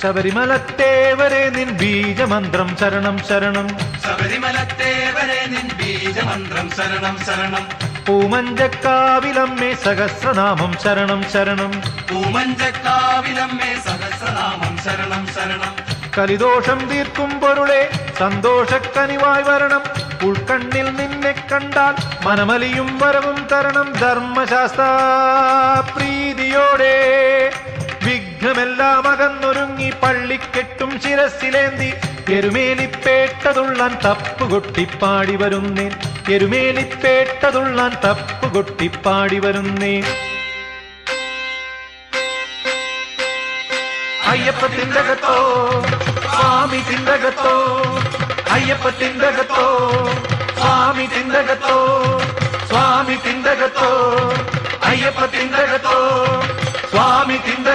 ശബരിമലത്തേവരെ നിൻ ബീജമന്ത്രം ശരണം ശരണം. ശബരിമലത്തേവരെ നിൻ ബീജമന്ത്രം ശരണം ശരണം. പൂമഞ്ചക്കാവിലമ്മേ സഹസ്രനാമം ശരണം ശരണം. പൂമഞ്ചക്കാവിലമ്മേ സഹസ്രനാമം ശരണം ശരണം. കലിദോഷം തീർക്കും പൊരുളെ സന്തോഷക്കനിവായി വരണം. ഉൾക്കണ്ണിൽ നിന്നെ കണ്ടാൽ മനമലിയും വരവും തരണം. ധർമ്മശാസ്ത്ര പ്രീതിയോടെ വിഘ്നമെല്ലാം അകന്നൊരുങ്ങി പള്ളിക്കെട്ടും ശിരസിലേന്തി എരുമേലിപ്പേട്ടതുള്ളാൻ തപ്പുകൊട്ടിപ്പാടി വരുന്നേൻ. എരുമേലിപ്പേട്ടതുള്ളാൻ തപ്പുകൊട്ടിപ്പാടി വരുന്നേൻ. അയ്യപ്പ തിണ്ടകത്തോ സ്വാമി തിണ്ടകത്തോ. അയ്യപ്പ തിണ്ടകത്തോ സ്വാമി തിണ്ടകത്തോ. സ്വാമി തിണ്ടകത്തോ അയ്യപ്പ തിണ്ടകത്തോ. സ്വാമി തിണ്ട